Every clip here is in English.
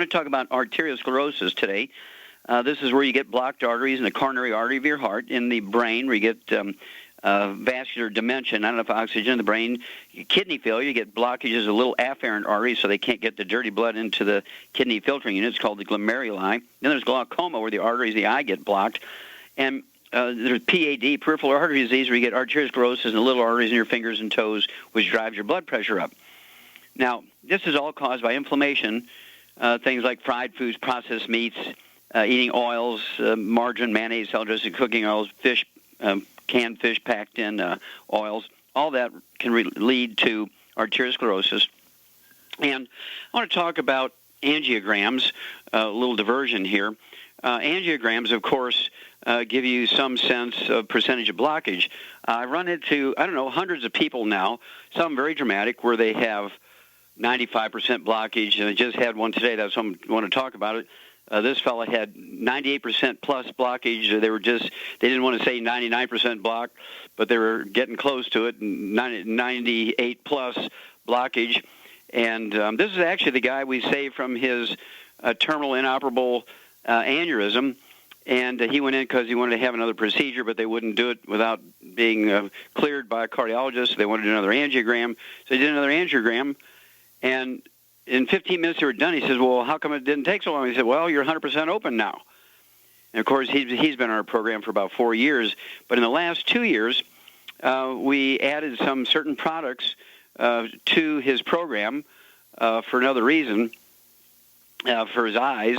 want to talk about arteriosclerosis today. This is where you get blocked arteries in the coronary artery of your heart, in the brain, where you get vascular dementia, not enough oxygen in the brain. Kidney failure, you get blockages of little afferent arteries, so they can't get the dirty blood into the kidney filtering unit. It's called the glomeruli. Then there's glaucoma, where the arteries of the eye get blocked. And there's PAD, peripheral artery disease, where you get arteriosclerosis in the little arteries in your fingers and toes, which drives your blood pressure up. Now, this is all caused by inflammation, things like fried foods, processed meats, eating oils, margarine, mayonnaise, salad dressing, cooking oils, fish, canned fish packed in oils. All that can lead to arteriosclerosis. And I want to talk about angiograms, a little diversion here. Angiograms, of course, give you some sense of percentage of blockage. I run into, hundreds of people now, some very dramatic, where they have 95% blockage, and I just had one today. That's why I want to talk about it. This fellow had 98% plus blockage. They didn't want to say 99% block, but they were getting close to it, 98 plus blockage. And this is actually the guy we saved from his terminal inoperable aneurysm. And he went in because he wanted to have another procedure, but they wouldn't do it without being cleared by a cardiologist. They wanted another angiogram. So he did another angiogram. And in 15 minutes they were done. He says, well, how come it didn't take so long? He said, well, you're 100% open now. And, of course, he's been on our program for about 4 years. But in the last 2 years, we added some certain products to his program for another reason, for his eyes.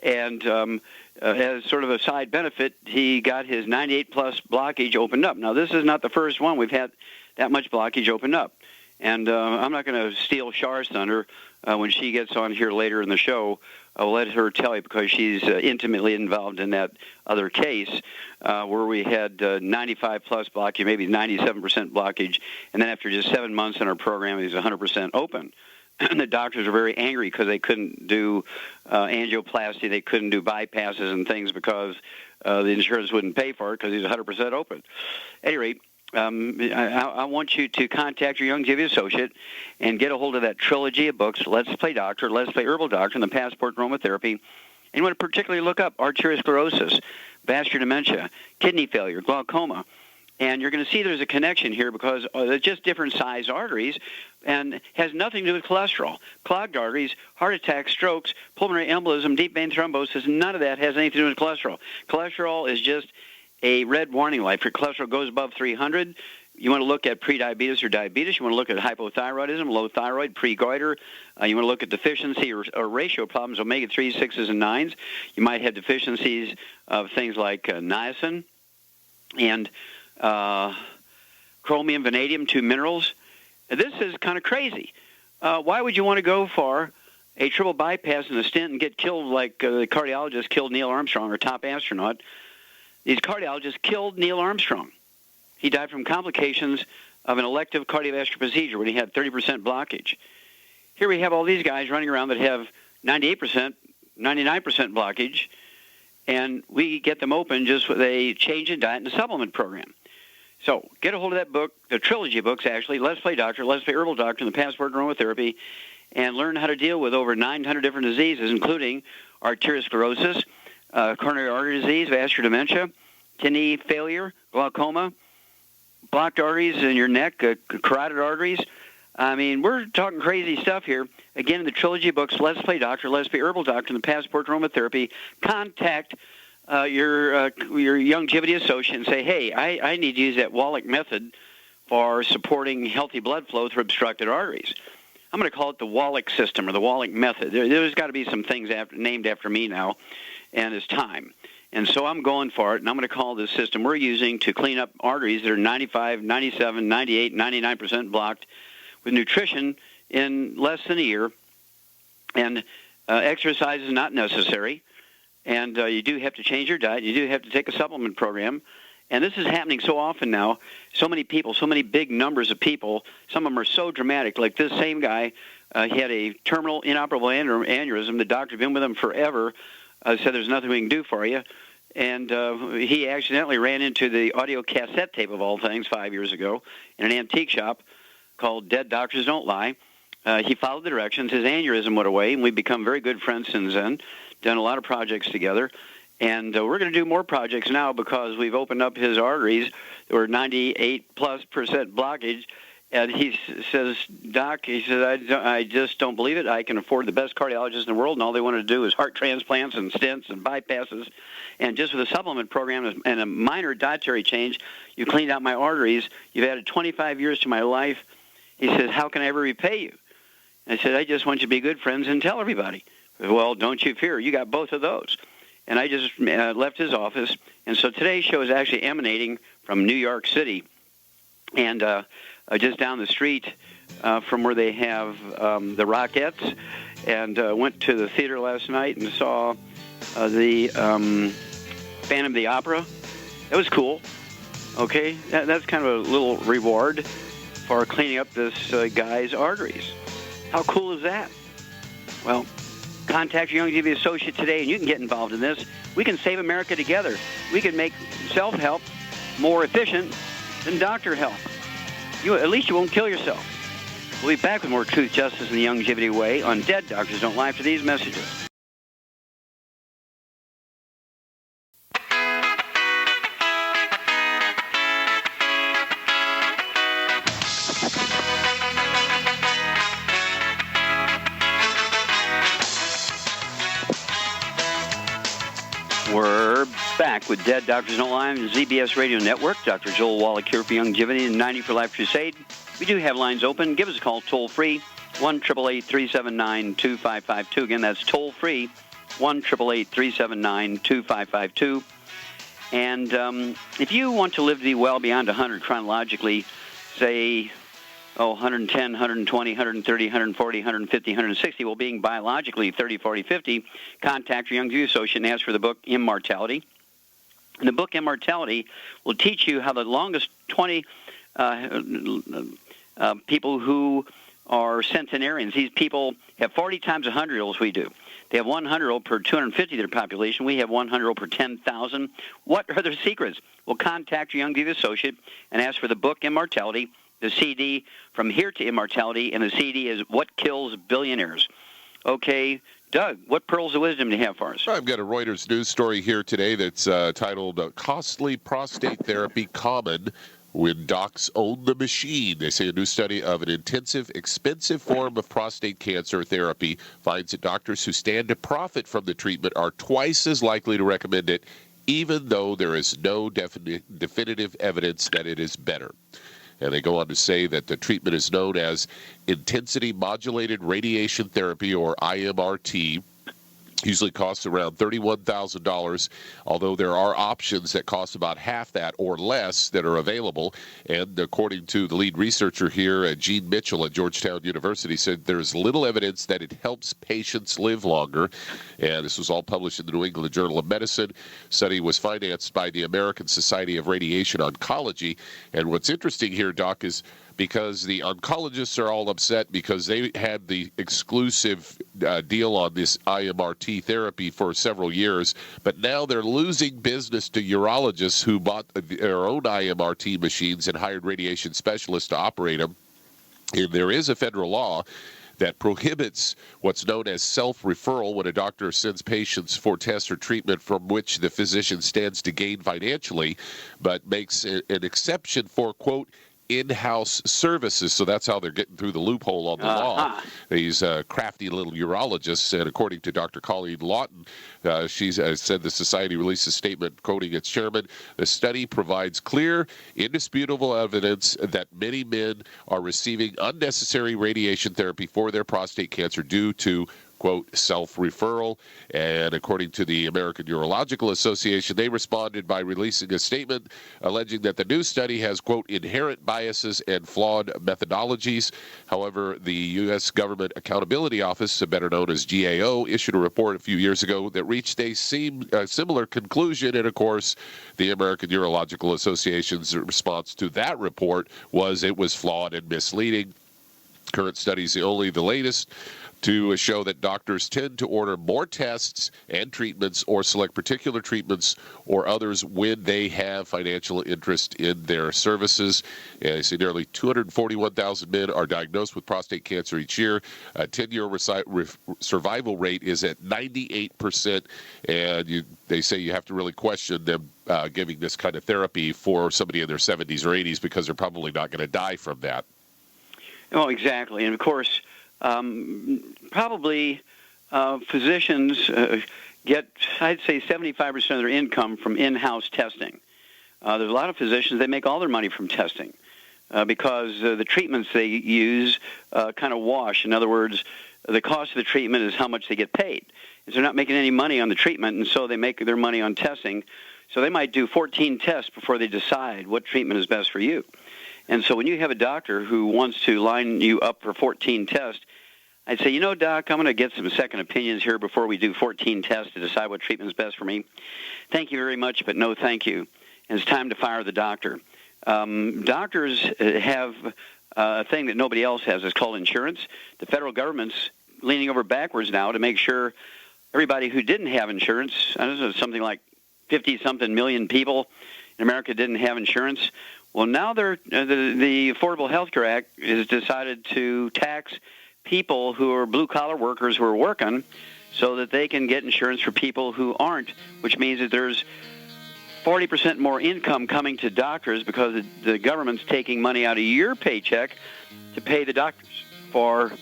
And as sort of a side benefit, he got his 98-plus blockage opened up. Now, this is not the first one we've had that much blockage opened up. And I'm not going to steal Char's thunder when she gets on here later in the show. I'll let her tell you, because she's intimately involved in that other case where we had 95-plus blockage, maybe 97% blockage, and then after just 7 months in our program, he's 100% open. And the doctors were very angry because they couldn't do angioplasty, they couldn't do bypasses and things because the insurance wouldn't pay for it because he's 100% open. At any rate, I want you to contact your Youngevity associate and get a hold of that trilogy of books, Let's Play Doctor, Let's Play Herbal Doctor, and the Passport to Aromatherapy. And you want to particularly look up arteriosclerosis, vascular dementia, kidney failure, glaucoma. And you're going to see there's a connection here because they're just different size arteries and has nothing to do with cholesterol. Clogged arteries, heart attacks, strokes, pulmonary embolism, deep vein thrombosis, none of that has anything to do with cholesterol. Cholesterol is just a red warning light. If your cholesterol goes above 300, you want to look at prediabetes or diabetes. You want to look at hypothyroidism, low thyroid, pre-goiter. You want to look at deficiency or ratio problems, omega-3s, 6s, and 9s. You might have deficiencies of things like niacin and chromium, vanadium, 2 minerals. This is kind of crazy. Why would you want to go for a triple bypass and a stent and get killed like the cardiologist killed Neil Armstrong, or top astronaut? These cardiologists killed Neil Armstrong. He died from complications of an elective cardiovascular procedure when he had 30% blockage. Here we have all these guys running around that have 98%, 99% blockage, and we get them open just with a change in diet and a supplement program. So get a hold of that book, the trilogy of books, actually, Let's Play Doctor, Let's Play Herbal Doctor, and the Passport to Aromatherapy, and learn how to deal with over 900 different diseases, including arteriosclerosis, coronary artery disease, vascular dementia, kidney failure, glaucoma, blocked arteries in your neck, carotid arteries. I mean, we're talking crazy stuff here. Again, in the trilogy books, Let's Play Doctor, Let's Play Herbal Doctor, and the Passport to Aromatherapy, contact your Youngevity associate and say, hey, I need to use that Wallach method for supporting healthy blood flow through obstructed arteries. I'm going to call it the Wallach system or the Wallach method. There's got to be some things named after me now, and it's time. And so I'm going for it, and I'm going to call this system we're using to clean up arteries that are 95, 97, 98, 99% blocked with nutrition in less than a year. And exercise is not necessary. And you do have to change your diet. You do have to take a supplement program. And this is happening so often now. So many people, so many big numbers of people. Some of them are so dramatic. Like this same guy, he had a terminal inoperable aneurysm. The doctor had been with him forever. Said there's nothing we can do for you. And he accidentally ran into the audio cassette tape of all things 5 years ago in an antique shop called Dead Doctors Don't Lie. He followed the directions. His aneurysm went away, and we've become very good friends since then, done a lot of projects together. And we're going to do more projects now because we've opened up his arteries. There were 98+% blockage. And he says, Doc, he says, I just don't believe it. I can afford the best cardiologists in the world, and all they want to do is heart transplants and stents and bypasses. And just with a supplement program and a minor dietary change, you cleaned out my arteries. You've added 25 years to my life. He says, how can I ever repay you? And I said, I just want you to be good friends and tell everybody. Well, don't you fear. You got both of those. And I just left his office. And so today's show is actually emanating from New York City. And just down the street from where they have the Rockettes, and went to the theater last night and saw the Phantom of the Opera. That was cool. Okay, that's kind of a little reward for cleaning up this guy's arteries. How cool is that? Well, contact your Youngevity associate today, and you can get involved in this. We can save America together. We can make self-help more efficient than doctor help. At least you won't kill yourself. We'll be back with more Truth, Justice, and the Youngevity Way on Dead Doctors Don't Lie after these messages. We're back with Dead Doctors Don't Lie on the ZBS Radio Network. Dr. Joel Wallach here for Youngevity and 90 for Life Crusade. We do have lines open. Give us a call toll-free, 1-888-379-2552. Again, that's toll-free, 1-888-379-2552. And if you want to live to be well beyond 100 chronologically, say, 110, 120, 130, 140, 150, 160, well, being biologically 30, 40, 50, contact your Youngevity associate and ask for the book Immortality. And the book Immortality will teach you how the longest 20 people who are centenarians, these people have 40 times 100-year-olds we do. They have 100-year-old per 250 of their population. We have 100-year-old per 10,000. What are their secrets? Well, contact your Youngevity associate and ask for the book Immortality, the CD From Here to Immortality, and the CD is What Kills Billionaires. Okay, Doug, what pearls of wisdom do you have for us? I've got a Reuters news story here today that's titled Costly Prostate Therapy Common When Docs Own the Machine. They say a new study of an intensive, expensive form of prostate cancer therapy finds that doctors who stand to profit from the treatment are twice as likely to recommend it, even though there is no definitive evidence that it is better. And they go on to say that the treatment is known as intensity modulated radiation therapy, or IMRT. Usually costs around $31,000, although there are options that cost about half that or less that are available. And according to the lead researcher here, Gene Mitchell at Georgetown University, said there's little evidence that it helps patients live longer. And this was all published in the New England Journal of Medicine. Study was financed by the American Society of Radiation Oncology. And what's interesting here, Doc, is because the oncologists are all upset because they had the exclusive deal on this IMRT therapy for several years, but now they're losing business to urologists who bought their own IMRT machines and hired radiation specialists to operate them. And there is a federal law that prohibits what's known as self-referral when a doctor sends patients for tests or treatment from which the physician stands to gain financially, but makes an exception for, quote, in-house services. So that's how they're getting through the loophole on the law. These crafty little urologists, and according to Dr. Colleen Lawton, she said the society released a statement quoting its chairman, the study provides clear, indisputable evidence that many men are receiving unnecessary radiation therapy for their prostate cancer due to, quote, self-referral. And according to the American Urological Association, they responded by releasing a statement alleging that the new study has, quote, inherent biases and flawed methodologies. However, the U.S. Government Accountability Office, better known as GAO, issued a report a few years ago that reached a similar conclusion. And, of course, the American Urological Association's response to that report was it was flawed and misleading. Current studies, only the latest to show that doctors tend to order more tests and treatments or select particular treatments or others when they have financial interest in their services. And they say nearly 241,000 men are diagnosed with prostate cancer each year. A 10-year survival rate is at 98%, and they say you have to really question them giving this kind of therapy for somebody in their 70s or 80s because they're probably not going to die from that. Oh, exactly. And, of course, probably physicians get, I'd say, 75% of their income from in-house testing. There's a lot of physicians, they make all their money from testing because the treatments they use kind of wash. In other words, the cost of the treatment is how much they get paid. And so they're not making any money on the treatment, and so they make their money on testing. So they might do 14 tests before they decide what treatment is best for you. And so when you have a doctor who wants to line you up for 14 tests, I'd say, Doc, I'm going to get some second opinions here before we do 14 tests to decide what treatment is best for me. Thank you very much, but no thank you. And it's time to fire the doctor. Doctors have a thing that nobody else has. It's called insurance. The federal government's leaning over backwards now to make sure everybody who didn't have insurance, I don't know, something like 50-something million people in America didn't have insurance. Well, now the Affordable Health Care Act has decided to tax people who are blue-collar workers who are working so that they can get insurance for people who aren't, which means that there's 40% more income coming to doctors because the government's taking money out of your paycheck to pay the doctors for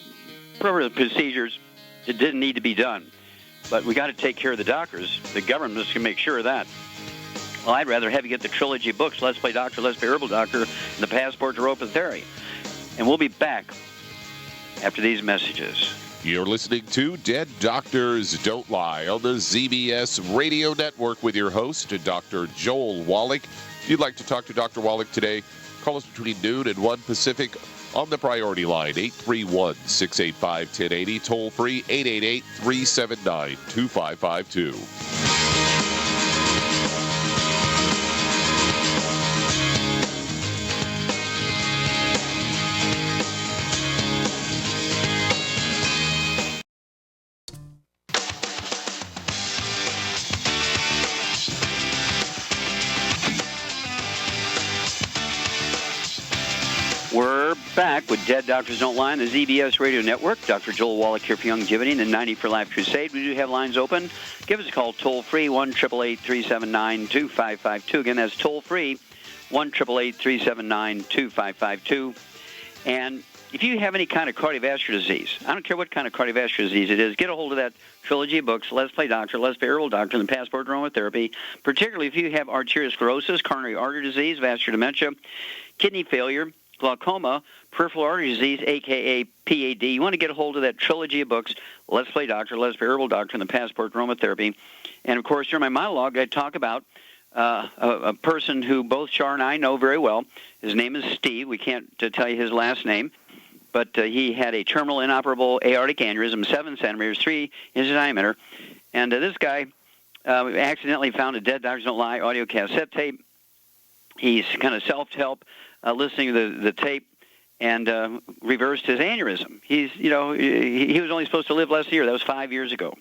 procedures that didn't need to be done. But we got to take care of the doctors. The government's going to make sure of that. Well, I'd rather have you get the trilogy of books, Let's Play Doctor, Let's Play Herbal Doctor, and the Passport to Open Theory. And we'll be back after these messages. You're listening to Dead Doctors Don't Lie on the ZBS Radio Network with your host, Dr. Joel Wallach. If you'd like to talk to Dr. Wallach today, call us between noon and 1 Pacific on the priority line, 831-685-1080, toll free, 888-379-2552. Back with Dead Doctors Don't Lie on the ZBS Radio Network. Dr. Joel Wallach here for Longevity and the 90 for Life Crusade. We do have lines open. Give us a call toll-free, 1-888-379-2552. Again, that's toll-free, 1-888-379-2552. And if you have any kind of cardiovascular disease, I don't care what kind of cardiovascular disease it is, get a hold of that trilogy of books, Let's Play Doctor, Let's Play Herbal Doctor, and the Passport to Aromatherapy, particularly if you have arteriosclerosis, coronary artery disease, vascular dementia, kidney failure, glaucoma, peripheral artery disease, a.k.a. PAD. You want to get a hold of that trilogy of books, Let's Play Doctor, Let's Play Herbal Doctor, and the Passport to Aromatherapy. And, of course, during my monologue, I talk about a person who both Char and I know very well. His name is Steve. We can't tell you his last name. But he had a terminal inoperable aortic aneurysm, 7 centimeters, 3 inches diameter. And this guy accidentally found a Dead Doctors Don't Lie audio cassette tape. He's kind of self-help. Listening to the tape and reversed his aneurysm. He was only supposed to live less than a year. That was 5 years ago.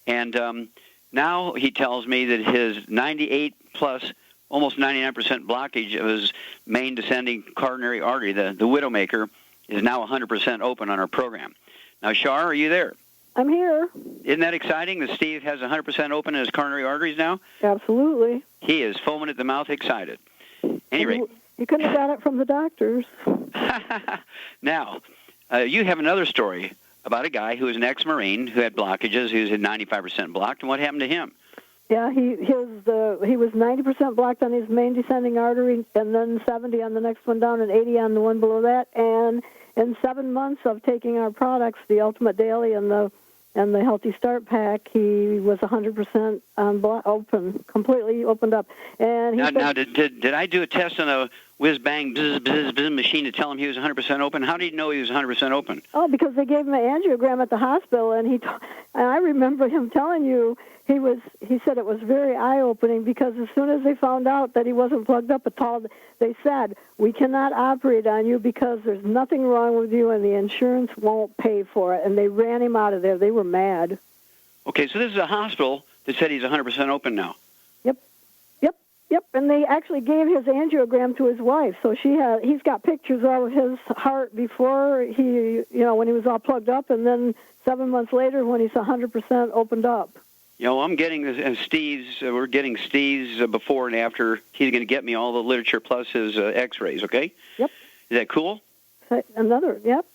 And now he tells me that his 98 plus, almost 99% blockage of his main descending coronary artery, the widowmaker, is now 100% open on our program. Now, Shar, are you there? I'm here. Isn't that exciting that Steve has 100% open in his coronary arteries now? Absolutely. He is foaming at the mouth excited. Anyway. You couldn't have got it from the doctors. Now, you have another story about a guy who was an ex-Marine who had blockages, who was at 95% blocked, and what happened to him? Yeah, he was 90% blocked on his main descending artery, and then 70 on the next one down, and 80 on the one below that. And in 7 months of taking our products, the Ultimate Daily and the Healthy Start Pack, he was 100% open, completely opened up. And now, did I do a test on whiz-bang, bzz machine to tell him he was 100% open? How did he know he was 100% open? Oh, because they gave him an angiogram at the hospital, and and I remember him telling you he said it was very eye-opening because as soon as they found out that he wasn't plugged up at all, they said, we cannot operate on you because there's nothing wrong with you and the insurance won't pay for it. And they ran him out of there. They were mad. Okay, so this is a hospital that said he's 100% open now. Yep, and they actually gave his angiogram to his wife. So he's got pictures of his heart before when he was all plugged up, and then 7 months later when he's 100% opened up. I'm getting Steve's. We're getting Steve's before and after. He's going to get me all the literature plus his X-rays. Okay. Yep. Is that cool? Another. Yep.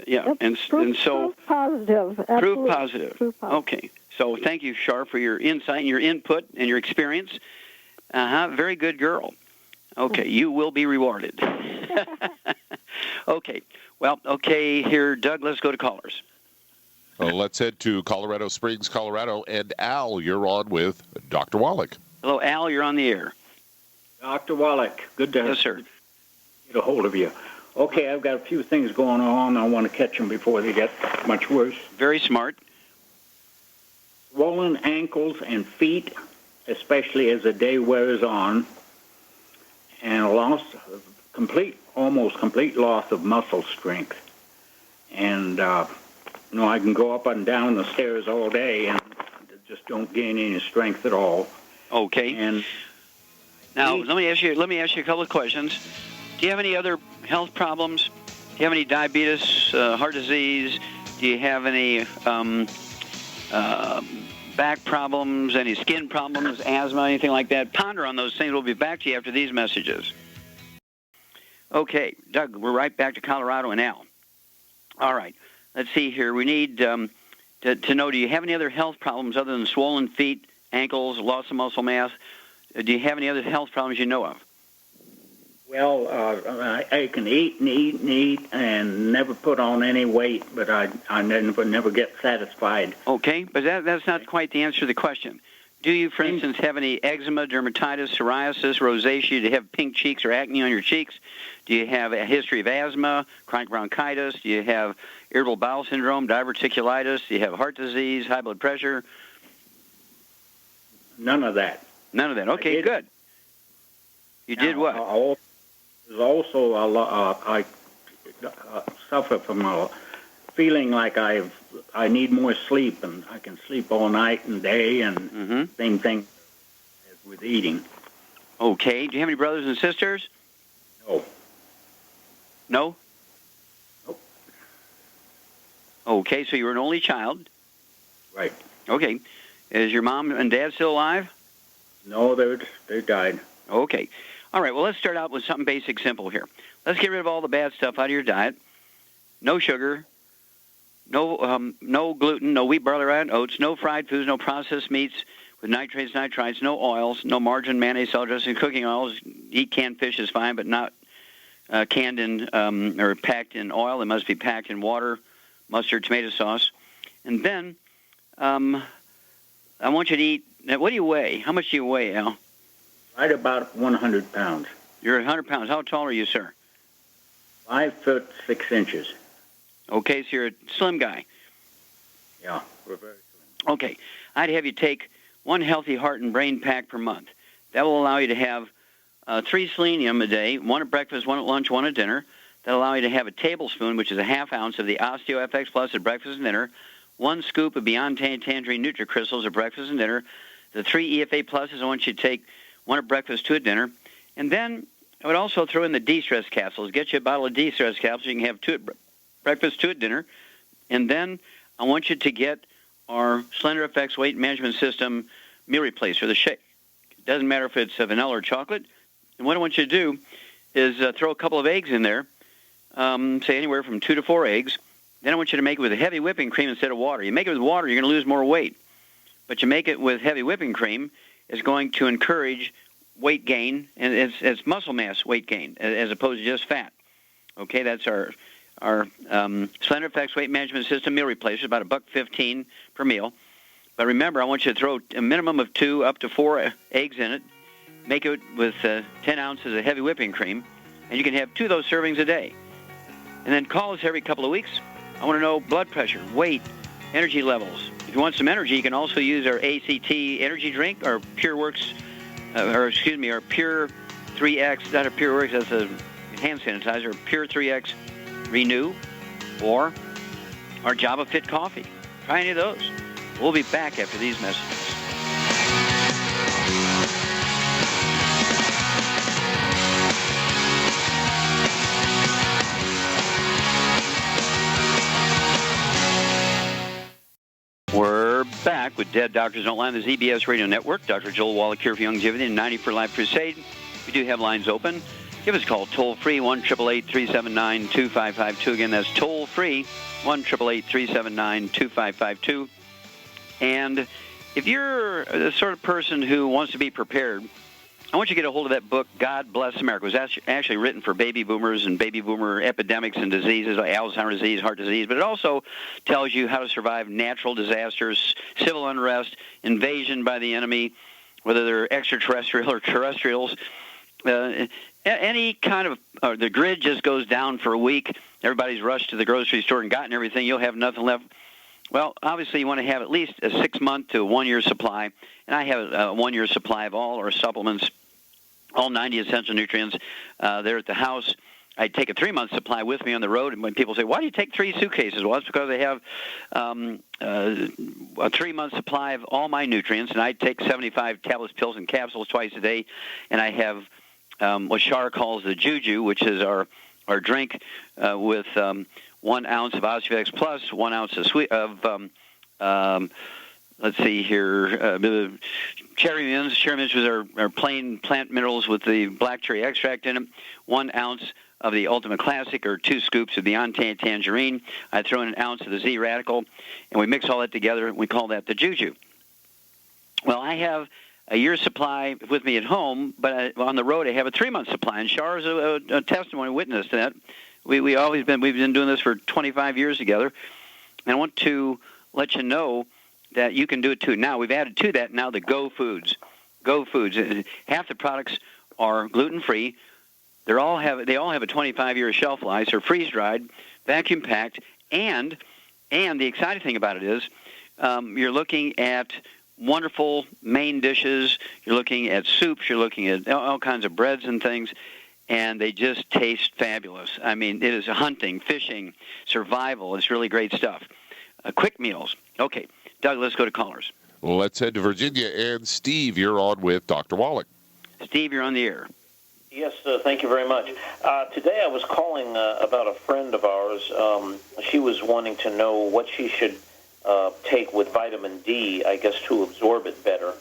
Yeah, yep. and so proof positive. Absolutely. Proof positive. Okay. So thank you, Shar, for your insight and your input and your experience. Very good girl. Okay, you will be rewarded. Okay. Well, okay, here, Doug, let's go to callers. Let's head to Colorado Springs, Colorado. And Al, you're on with Dr. Wallach. Hello, Al, you're on the air. Dr. Wallach, good to yes, sir. Get a hold of you. Okay, I've got a few things going on. I want to catch them before they get much worse. Very smart. Swollen ankles and feet, especially as the day wears on, and almost complete loss of muscle strength. And, I can go up and down the stairs all day and just don't gain any strength at all. Okay. And now, let me ask you a couple of questions. Do you have any other health problems? Do you have any diabetes, heart disease? Do you have any back problems, any skin problems, asthma, anything like that? Ponder on those things. We'll be back to you after these messages. Okay, Doug, we're right back to Colorado and Al. All right, let's see here. We need to know, do you have any other health problems other than swollen feet, ankles, loss of muscle mass? Do you have any other health problems you know of? Well, I can eat and never put on any weight, but I never get satisfied. Okay, but that's not quite the answer to the question. Do you, for instance, have any eczema, dermatitis, psoriasis, rosacea? Do you have pink cheeks or acne on your cheeks? Do you have a history of asthma, chronic bronchitis? Do you have irritable bowel syndrome, diverticulitis? Do you have heart disease, high blood pressure? None of that. None of that. Okay, good. You did what? There's also I suffer from a feeling like I need more sleep, and I can sleep all night and day, and same thing as with eating. Okay. Do you have any brothers and sisters? No. No? Nope. Okay, so you were an only child. Right. Okay. Is your mom and dad still alive? No, they died. Okay. All right, well, let's start out with something basic, simple here. Let's get rid of all the bad stuff out of your diet. No sugar, no gluten, no wheat, barley, rye, and oats, no fried foods, no processed meats with nitrates, nitrites, no oils, no margarine, mayonnaise, salad dressing, cooking oils. Eat canned fish is fine, but not canned in or packed in oil. It must be packed in water, mustard, tomato sauce. And then I want you to eat. Now, what do you weigh? How much do you weigh, Al? Right about 100 pounds. You're 100 pounds. How tall are you, sir? 5'6". Okay, so you're a slim guy. Yeah, we're very slim. Okay, I'd have you take one healthy heart and brain pack per month. That will allow you to have 3 selenium a day, 1 at breakfast, 1 at lunch, 1 at dinner. That will allow you to have a tablespoon, which is a half ounce of the Osteo FX Plus at breakfast and dinner, 1 scoop of Beyond Tangerine NutriCrystals at breakfast and dinner, the 3 EFA Pluses. I want you to take 1 at breakfast, 2 at dinner. And then I would also throw in the de-stress capsules. Get you a bottle of de-stress capsules. You can have 2 at breakfast, 2 at dinner. And then I want you to get our Slender FX Weight Management System meal replacer, the shake. It doesn't matter if it's vanilla or chocolate. And what I want you to do is throw a couple of eggs in there, say anywhere from 2 to 4 eggs. Then I want you to make it with a heavy whipping cream instead of water. You make it with water, you're going to lose more weight. But you make it with heavy whipping cream, is going to encourage weight gain, and it's muscle mass weight gain as opposed to just fat. Okay, that's our Slender FX Weight Management System meal replacer, about $1.15 per meal. But remember, I want you to throw a minimum of 2 up to 4 eggs in it. Make it with 10 ounces of heavy whipping cream. and you can have 2 of those servings a day. And then call us every couple of weeks. I want to know blood pressure, weight, energy levels. If you want some energy, you can also use our ACT energy drink, or PureWorks, our Pure 3X, not a PureWorks, that's a hand sanitizer, Pure 3X Renew, or our Java Fit coffee. Try any of those. We'll be back after these messages. We're back with Dead Doctors Don't Lie on the ZBS Radio Network. Dr. Joel Wallach here for Longevity and 90 for Life Crusade. We do have lines open. Give us a call toll-free, 1-888-379-2552. Again, that's toll-free, 1-888-379-2552. And if you're the sort of person who wants to be prepared, I want you to get a hold of that book, God Bless America. It was actually written for baby boomers and baby boomer epidemics and diseases like Alzheimer's disease, heart disease, but it also tells you how to survive natural disasters, civil unrest, invasion by the enemy, whether they're extraterrestrial or terrestrials. Any kind of, the grid just goes down for a week. Everybody's rushed to the grocery store and gotten everything. You'll have nothing left. Well, obviously, you want to have at least a 6-month to 1-year supply. And I have a 1-year supply of all our supplements, all 90 essential nutrients there at the house. I take a 3-month supply with me on the road. And when people say, why do you take 3 suitcases? Well, it's because I have a 3-month supply of all my nutrients. And I take 75 tablets, pills, and capsules twice a day. And I have what Shar calls the Juju, which is our drink with 1 ounce of Osteovex Plus, 1 ounce of let's see here, cherry mints. Cherry mints are plain plant minerals with the black cherry extract in them. 1 ounce of the Ultimate Classic, or 2 scoops of the Tangerine. I throw in 1 ounce of the Z Radical, and we mix all that together, and we call that the Juju. Well, I have a year's supply with me at home, but on the road I have a 3-month supply, and Shar is a testimony witness to that. We've been doing this for 25 years together, and I want to let you know that you can do it too. Now we've added to that now the Go Foods. Go Foods. Half the products are gluten-free. They all have a 25-year shelf life. They're freeze-dried, vacuum-packed, and the exciting thing about it is you're looking at wonderful main dishes. You're looking at soups. You're looking at all kinds of breads and things, and they just taste fabulous. I mean, it is hunting, fishing, survival. It's really great stuff. Quick meals. Okay, Doug, let's go to callers. Well, let's head to Virginia. And Steve, you're on with Dr. Wallach. Steve, you're on the air. Yes, thank you very much. Today I was calling about a friend of ours. She was wanting to know what she should take with vitamin D, I guess, to absorb it better.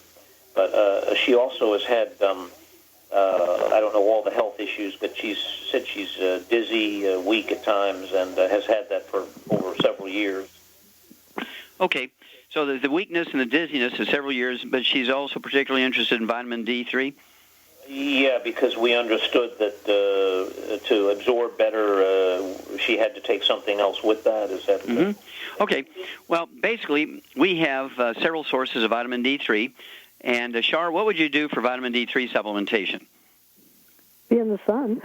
But she also has had, I don't know all the health issues, but she said she's dizzy, weak at times, and has had that for over several years. Okay, so the weakness and the dizziness is several years, but she's also particularly interested in vitamin D3? Yeah, because we understood that to absorb better, she had to take something else with that. Is that? Mm-hmm. Okay. Well, basically, we have several sources of vitamin D3. And, Shar, what would you do for vitamin D3 supplementation? Be in the sun.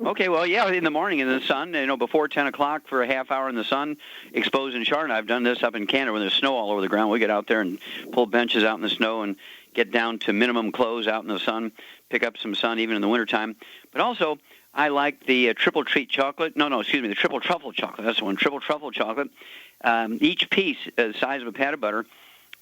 Okay, well, yeah, in the morning in the sun, before 10 o'clock for a half hour in the sun, exposing Shar. And I've done this up in Canada when there's snow all over the ground. We get out there and pull benches out in the snow and get down to minimum clothes out in the sun, pick up some sun even in the wintertime. But also, I like the triple treat chocolate. The triple truffle chocolate. That's the one, triple truffle chocolate. Each piece, the size of a pat of butter,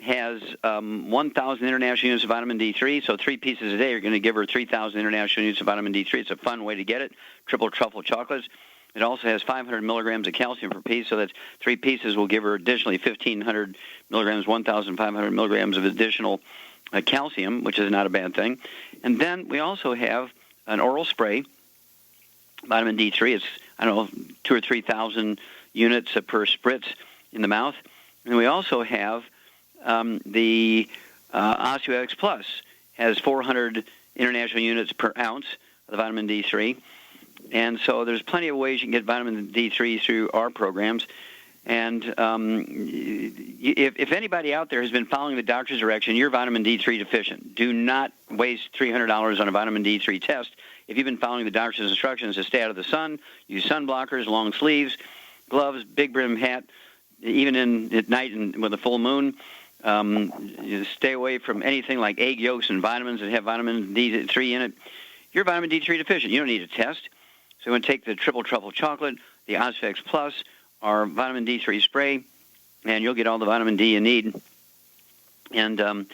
has 1,000 international units of vitamin D3, so 3 pieces a day are going to give her 3,000 international units of vitamin D3. It's a fun way to get it, triple truffle chocolates. It also has 500 milligrams of calcium per piece, so that's 3 pieces will give her additionally 1,500 milligrams, 1,500 milligrams of additional calcium, which is not a bad thing. And then we also have an oral spray, vitamin D3. It's, 2,000 or 3,000 units per spritz in the mouth. And we also have the Osteovex Plus has 400 international units per ounce of the vitamin D3. And so there's plenty of ways you can get vitamin D3 through our programs. And if anybody out there has been following the doctor's direction, you're vitamin D3 deficient. Do not waste $300 on a vitamin D3 test. If you've been following the doctor's instructions to stay out of the sun, use sun blockers, long sleeves, gloves, big brim hat, even at night and with a full moon. Stay away from anything like egg yolks and vitamins that have vitamin D3 in it. You're vitamin D3 deficient. You don't need a test. So you want to take the triple truffle chocolate, the Osfex Plus, our vitamin D3 spray, and you'll get all the vitamin D you need. And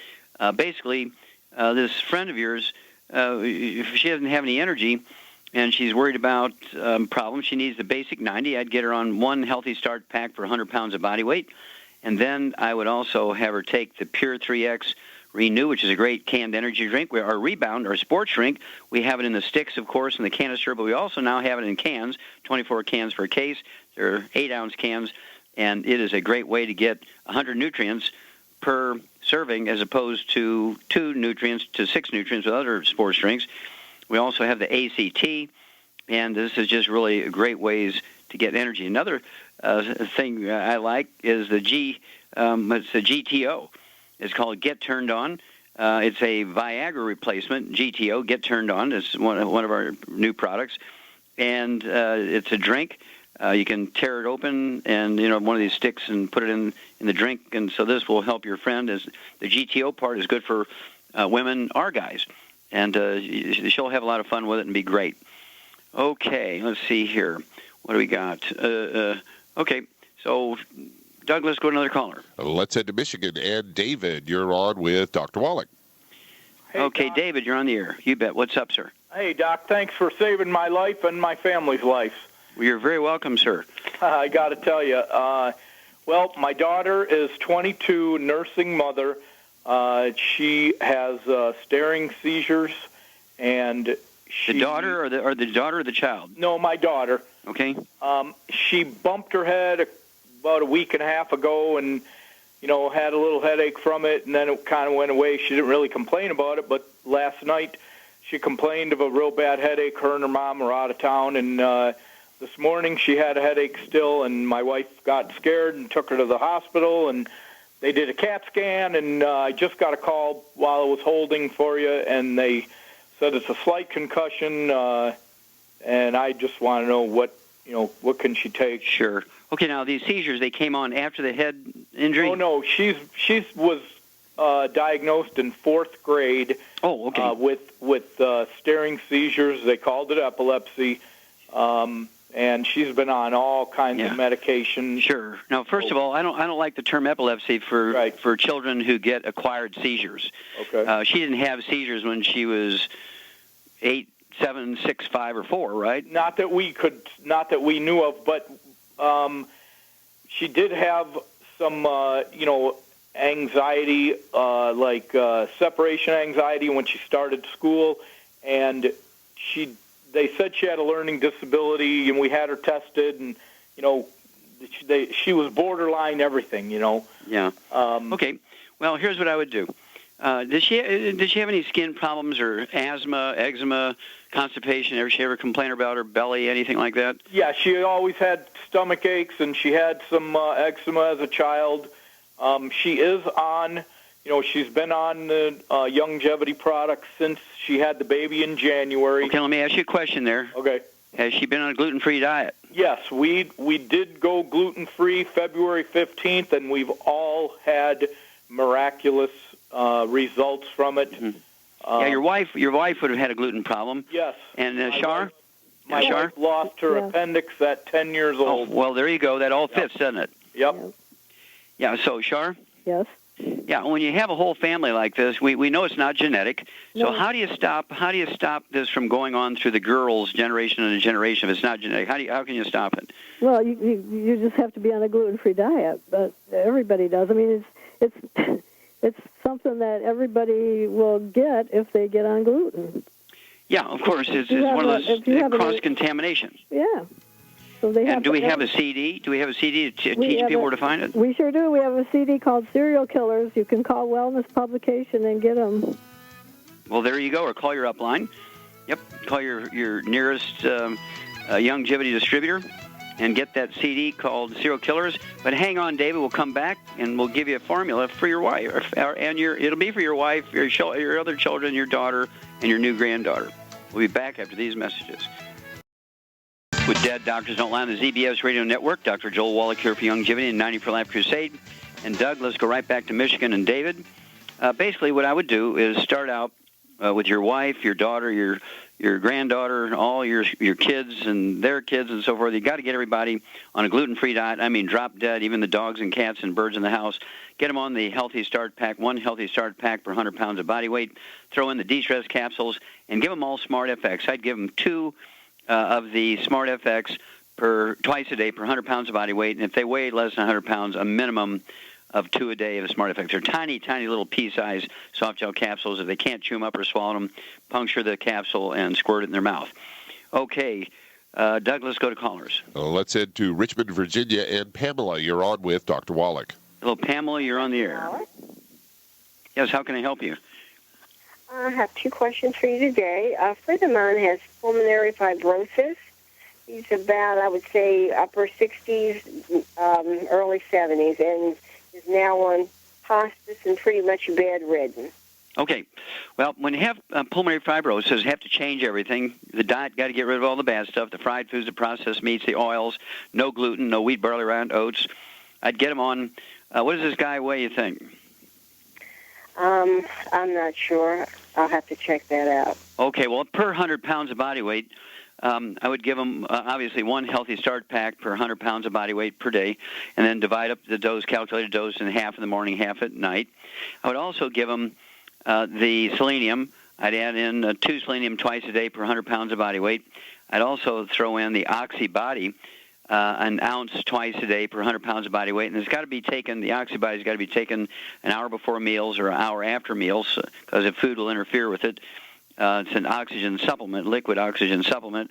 basically, this friend of yours, if she doesn't have any energy and she's worried about problems, she needs the basic 90. I'd get her on one Healthy Start pack for 100 pounds of body weight. And then I would also have her take the Pure 3X Renew, which is a great canned energy drink. Our Rebound, our sports drink, we have it in the sticks, of course, in the canister, but we also now have it in cans, 24 cans per case. They're 8-ounce cans, and it is a great way to get 100 nutrients per serving as opposed to 2 nutrients to 6 nutrients with other sports drinks. We also have the ACT, and this is just really great ways to get energy. Another thing I like is it's the GTO. It's called Get Turned On. It's a Viagra replacement. GTO, Get Turned On, is one of our new products. And it's a drink. You can tear it open and, one of these sticks and put it in the drink. And so this will help your friend. As the GTO part is good for women or guys. And she'll have a lot of fun with it and be great. Okay, let's see here. What do we got? Okay, so Doug, let's go to another caller. Let's head to Michigan. And David, you're on with Dr. Wallach. Hey, okay, Doc. David, you're on the air. You bet. What's up, sir? Hey, Doc, thanks for saving my life and my family's life. Well, you're very welcome, sir. I got to tell you, well, my daughter is 22, nursing mother. She has staring seizures, and she... The daughter or the daughter or the child? No, my daughter. Okay. She bumped her head about a week and a half ago and, had a little headache from it, and then it kind of went away. She didn't really complain about it, but last night she complained of a real bad headache. Her and her mom were out of town, and this morning she had a headache still, and my wife got scared and took her to the hospital, and they did a CAT scan, and I just got a call while I was holding for you, and they said it's a slight concussion, and I just want to know what can she take? Sure. Okay, now these seizures, they came on after the head injury? Oh, no, she was diagnosed in 4th grade. Oh, okay. With staring seizures. They called it epilepsy, and she's been on all kinds of medication. Sure. Now, first of all, I don't like the term epilepsy for children who get acquired seizures. Okay. She didn't have seizures when she was 8, 7, 6, 5, or 4, right? Not that we knew of, but she did have some, anxiety, like separation anxiety when she started school, and they said she had a learning disability, and we had her tested, and she was borderline everything, Yeah. Okay. Well, here's what I would do. Did she have any skin problems or asthma, eczema, constipation? She ever complain about her belly, anything like that? Yeah, she always had stomach aches, and she had some eczema as a child. She is on, she's been on the longevity products since she had the baby in January. Okay, let me ask you a question there. Okay. Has she been on a gluten-free diet? Yes, we did go gluten-free February 15th, and we've all had miraculous results from it. Mm-hmm. Yeah, your wife would have had a gluten problem. Yes. And Shar? My wife lost her appendix at 10 years old. Oh, well, there you go. That all fits, doesn't it? Yep. Yeah, so, Shar? Yes. Yeah, when you have a whole family like this, we know it's not genetic. So how do you stop this from going on through the girls' generation and a generation if it's not genetic? How can you stop it? Well, you just have to be on a gluten-free diet, but everybody does. I mean, it's something that everybody will get if they get on gluten. Yeah, of course. It's one of those cross-contamination. Yeah. So they have. And do we have a CD? Do we have a CD to teach people where to find it? We sure do. We have a CD called Serial Killers. You can call Wellness Publication and get them. Well, there you go. Or call your upline. Yep. Call your nearest longevity distributor. and get that CD called Serial Killers. But hang on, David. We'll come back, and we'll give you a formula for your wife. It'll be for your wife, your other children, your daughter, and your new granddaughter. We'll be back after these messages. With Dead Doctors Don't Lie on the ZBS Radio Network, Dr. Joel Wallach here for Longevity and 90 for Life Crusade. And Doug, let's go right back to Michigan and David. Basically, what I would do is start out with your wife, your daughter, your granddaughter, all your kids and their kids and so forth. You got to get everybody on a gluten-free diet. I mean, drop dead, even the dogs and cats and birds in the house. Get them on the Healthy Start Pack, one Healthy Start Pack per 100 pounds of body weight. Throw in the de-stress capsules and give them all Smart FX. I'd give them 2 of the Smart FX twice a day per 100 pounds of body weight. And if they weigh less than 100 pounds, a minimum of 2 a day of Smart FX. They're tiny, tiny little pea-sized soft gel capsules. If they can't chew them up or swallow them, puncture the capsule and squirt it in their mouth. Okay, Doug, let's go to callers. Let's head to Richmond, Virginia, and Pamela. You're on with Dr. Wallach. Hello, Pamela. You're on the air. Yes, how can I help you? I have 2 questions for you today. A friend of mine has pulmonary fibrosis. He's about, I would say, upper 60s, early 70s, and is now on hospice and pretty much bedridden. Okay. Well, when you have pulmonary fibrosis, you have to change everything. The diet, got to get rid of all the bad stuff, the fried foods, the processed meats, the oils, no gluten, no wheat, barley, rye, oats. I'd get him on, what does this guy weigh, you think? I'm not sure. I'll have to check that out. Okay, well, per 100 pounds of body weight, I would give them, obviously, 1 Healthy Start Pack per 100 pounds of body weight per day, and then divide up the dose, calculated dose, in half in the morning, half at night. I would also give them the selenium. I'd add in 2 selenium twice a day per 100 pounds of body weight. I'd also throw in the Oxybody, an ounce twice a day per 100 pounds of body weight. And it's got to be taken, the Oxybody's got to be taken an hour before meals or an hour after meals, because if food will interfere with it. It's an oxygen supplement, liquid oxygen supplement,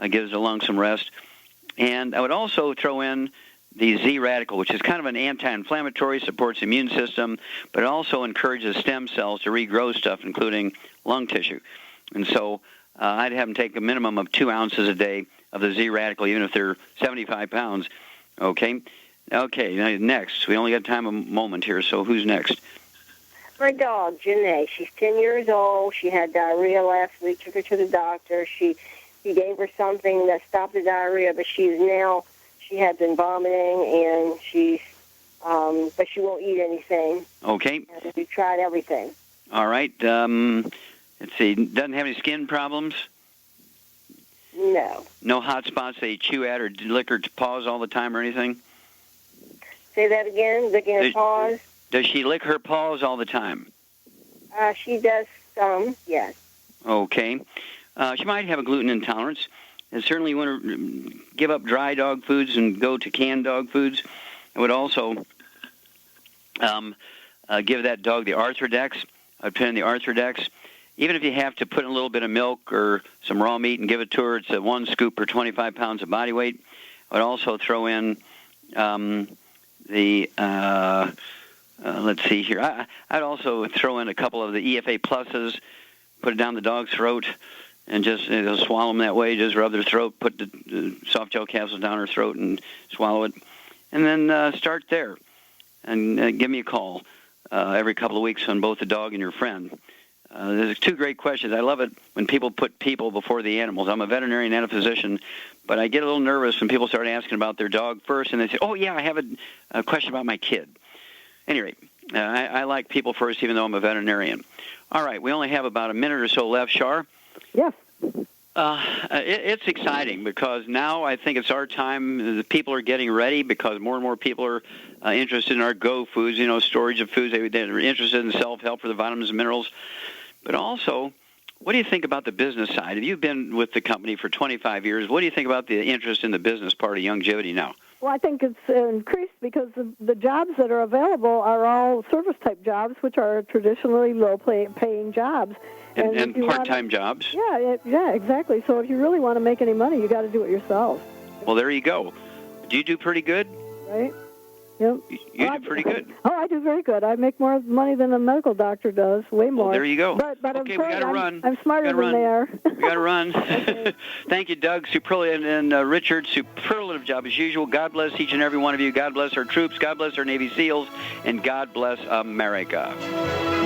gives the lungs some rest. And I would also throw in the Z-radical, which is kind of an anti-inflammatory, supports the immune system, but it also encourages stem cells to regrow stuff, including lung tissue. And so I'd have them take a minimum of 2 ounces a day of the Z-radical, even if they're 75 pounds. Okay? Okay, now next. We only got time a moment here, so who's next? My dog, Janae, she's 10 years old. She had diarrhea last week. Took her to the doctor. He gave her something that stopped the diarrhea, but she had been vomiting, and but she won't eat anything. Okay. And we tried everything. All right. Let's see. Doesn't have any skin problems? No. No hot spots they chew at or lick her paws all the time or anything? Say that again. Licking her paws. Does she lick her paws all the time? She does some, yes. Okay. She might have a gluten intolerance. And certainly you want to give up dry dog foods and go to canned dog foods. I would also give that dog the Arthrodex. I'd put in the Arthrodex. Even if you have to put in a little bit of milk or some raw meat and give it to her, it's 1 scoop per 25 pounds of body weight. I would also throw in let's see here. I'd also throw in a couple of the EFA pluses, put it down the dog's throat, and just swallow them that way. Just rub their throat, put the soft gel capsules down her throat, and swallow it. And then start there. And give me a call every couple of weeks on both the dog and your friend. There's 2 great questions. I love it when people put people before the animals. I'm a veterinarian and a physician, but I get a little nervous when people start asking about their dog first, and they say, oh, yeah, I have a question about my kid. Anyway, I like people first, even though I'm a veterinarian. All right, we only have about a minute or so left. Shar? Yes. It's exciting because now I think it's our time. The people are getting ready because more and more people are interested in our Go foods, storage of foods. They're interested in self-help for the vitamins and minerals. But also, what do you think about the business side? If you've been with the company for 25 years, what do you think about the interest in the business part of Longevity now? Well, I think it's increased because the jobs that are available are all service-type jobs, which are traditionally low-paying jobs. And part-time jobs. Yeah, exactly. So if you really want to make any money, you got to do it yourself. Well, there you go. Do you do pretty good? Right. Yep. You do pretty good. Oh, I do very good. I make more money than a medical doctor does, way more. Well, there you go. But okay, I'm we got to run. I'm smarter than they are. We got to run. Thank you, Doug. Superlative, and Richard, superlative job as usual. God bless each and every one of you. God bless our troops. God bless our Navy SEALs. And God bless America.